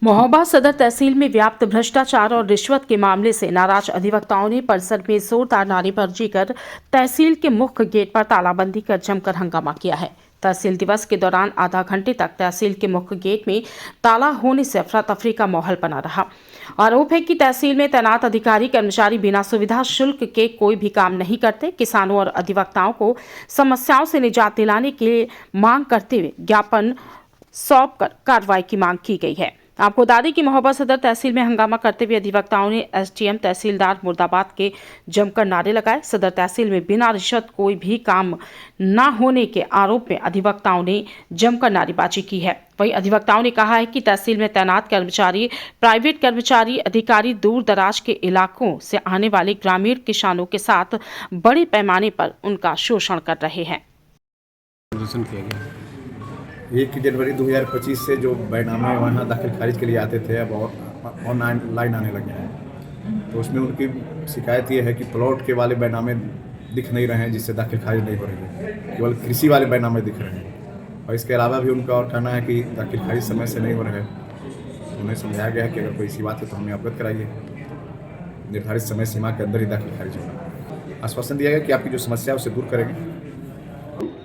महोबा सदर तहसील में भ्रष्टाचार और रिश्वत के मामले से नाराज अधिवक्ताओं ने परिसर में जोरदार नारेबाजी कर तहसील के मुख्य गेट पर तालाबंदी कर जमकर हंगामा किया है। तहसील दिवस के दौरान आधा घंटे तक तहसील के मुख्य गेट में ताला होने से अफरा तफरी का माहौल बना रहा। आरोप है कि तहसील में तैनात अधिकारी कर्मचारी बिना सुविधा शुल्क के कोई भी काम नहीं करते। किसानों और अधिवक्ताओं को समस्याओं से निजात दिलाने की मांग करते हुए ज्ञापन सौंपकर कार्रवाई की मांग की गई है। आपको बता दें कि महोबा सदर तहसील में हंगामा करते हुए अधिवक्ताओं ने एसडीएम तहसीलदार मुर्दाबाद के जमकर नारे लगाए। सदर तहसील में बिना रिश्वत कोई भी काम न होने के आरोप में अधिवक्ताओं ने जमकर नारेबाजी की है। वहीं अधिवक्ताओं ने कहा है कि तहसील में तैनात कर्मचारी, प्राइवेट कर्मचारी, अधिकारी दूर दराज के इलाकों से आने वाले ग्रामीण किसानों के साथ बड़े पैमाने पर उनका शोषण कर रहे हैं। 1 जनवरी 2025 से जो बैनामे वहाँ दाखिल खारिज के लिए आते थे, अब ऑनलाइन आने लगे हैं। तो उसमें उनकी शिकायत ये है कि प्लॉट के वाले बैनामे दिख नहीं रहे हैं, जिससे दाखिल खारिज नहीं हो रही है, केवल कृषि वाले बैनामे दिख रहे हैं। और इसके अलावा भी उनका और कहना है कि दाखिल खारिज समय से नहीं हो रहे हैं। उन्हें समझाया गया है कि अगर कोई ऐसी बात है तो हमें अवगत कराइए, निर्धारित समय सीमा के अंदर ही दाखिल खारिज होगा। आश्वासन दिया गया कि आपकी जो समस्या है उसे दूर करेंगे।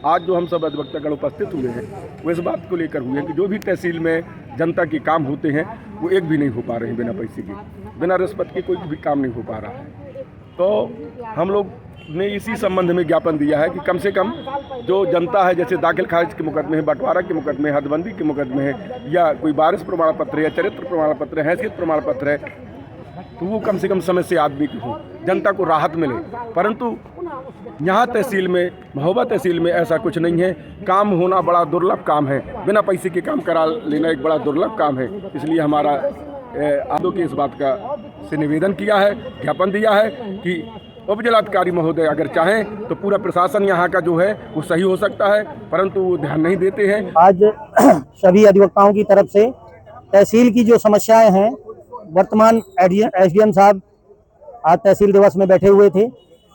आज जो हम सब अधिवक्तागण उपस्थित हुए हैं वो इस बात को लेकर हुए हैं कि जो भी तहसील में जनता के काम होते हैं वो एक भी नहीं हो पा रहे हैं बिना पैसे के, बिना रिश्वत के कोई भी काम नहीं हो पा रहा है। तो हम लोग ने इसी संबंध में ज्ञापन दिया है कि कम से कम जो जनता है, जैसे दाखिल खारिज के मुकदमे हैं, बंटवारा के मुकदमे हैं, हदबंदी के मुकदमे हैं, या कोई वारिस प्रमाण पत्र है, चरित्र प्रमाण पत्र है, हैसियत प्रमाण पत्र है, तो वो कम से कम समय से आदमी की हो, जनता को राहत मिले। परंतु यहाँ तहसील में, महोबा तहसील में ऐसा कुछ नहीं है। काम होना बड़ा दुर्लभ काम है, बिना पैसे के काम करा लेना एक बड़ा दुर्लभ काम है। इसलिए हमारा आदों के इस बात का से निवेदन किया है, ज्ञापन दिया है कि उप जिलाधिकारी महोदय अगर चाहें तो पूरा प्रशासन यहाँ का जो है वो सही हो सकता है, परंतु वो ध्यान नहीं देते हैं। आज सभी अधिवक्ताओं की तरफ से तहसील की जो समस्याएं हैं, वर्तमान एसडीएम साहब आज तहसील दिवस में बैठे हुए थे,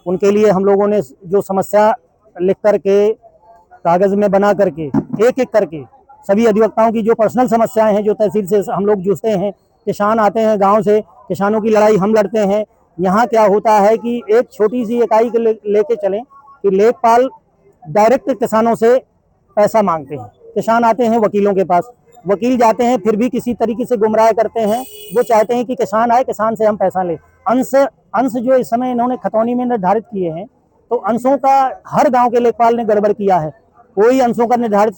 उनके लिए हम लोगों ने जो समस्या लिख करके कागज़ में बना करके एक एक करके सभी अधिवक्ताओं की जो पर्सनल समस्याएं हैं, जो तहसील से हम लोग जूझते हैं, किसान आते हैं गांव से, किसानों की लड़ाई हम लड़ते हैं। यहाँ क्या होता है कि एक छोटी सी इकाई को लेके चलें कि लेखपाल डायरेक्ट किसानों से पैसा मांगते हैं। किसान आते हैं वकीलों के पास, वकील जाते हैं फिर भी किसी तरीके से गुमराह करते हैं। वो चाहते हैं कि किसान आए, किसान से हम पैसा लें। अंश जो इस समय इन्होंने खतौनी में निर्धारित किए हैं, तो अंशों का हर गांव के लेखपाल ने गड़बड़ किया है। कोई अंशों का निर्धारण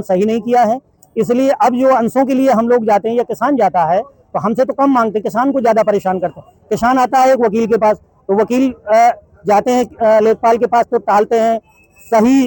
सही नहीं किया है। इसलिए अब जो अंशों के लिए हम लोग जाते हैं या किसान जाता है तो हमसे तो कम मांगते, किसान को ज़्यादा परेशान करते हैं। किसान आता है एक वकील के पास, तो वकील जाते हैं लेखपाल के पास तो टालते हैं, सही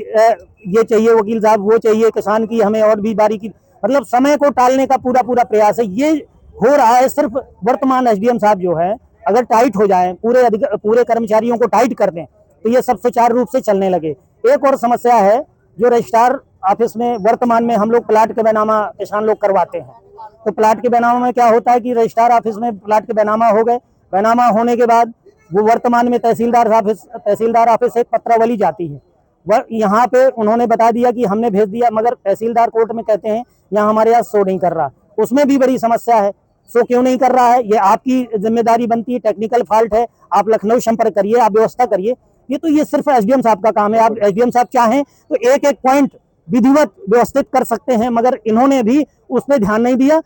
ये चाहिए वकील साहब, वो चाहिए, किसान की हमें और भी बारीकी, मतलब समय को टालने का पूरा प्रयास है। ये हो रहा है सिर्फ वर्तमान एसडीएम साहब जो है, अगर टाइट हो जाए, पूरे कर्मचारियों को टाइट कर दें तो ये सब सुचारू रूप से चलने लगे। एक और समस्या है जो रजिस्ट्रार ऑफिस में वर्तमान में हम लोग प्लाट के बैनामा किसान लोग करवाते हैं। तो प्लाट के बैनामा में क्या होता है कि रजिस्ट्रार ऑफिस में प्लाट के बैनामा हो गए, बैनामा होने के बाद वो वर्तमान में तहसीलदार ऑफिस से एक पत्रावली जाती है। वह यहाँ पे उन्होंने बता दिया कि हमने भेज दिया, मगर तहसीलदार कोर्ट में कहते हैं यहाँ हमारे यहाँ शो नहीं कर रहा। उसमें भी बड़ी समस्या है, शो क्यों नहीं कर रहा है, ये आपकी जिम्मेदारी बनती है, टेक्निकल फॉल्ट है, आप लखनऊ संपर्क करिए, आप व्यवस्था करिए। ये सिर्फ एसडीएम साहब का काम है। आप एसडीएम साहब चाहें तो एक एक पॉइंट विधिवत व्यवस्थित कर सकते हैं, मगर इन्होंने भी उस पर ध्यान नहीं दिया।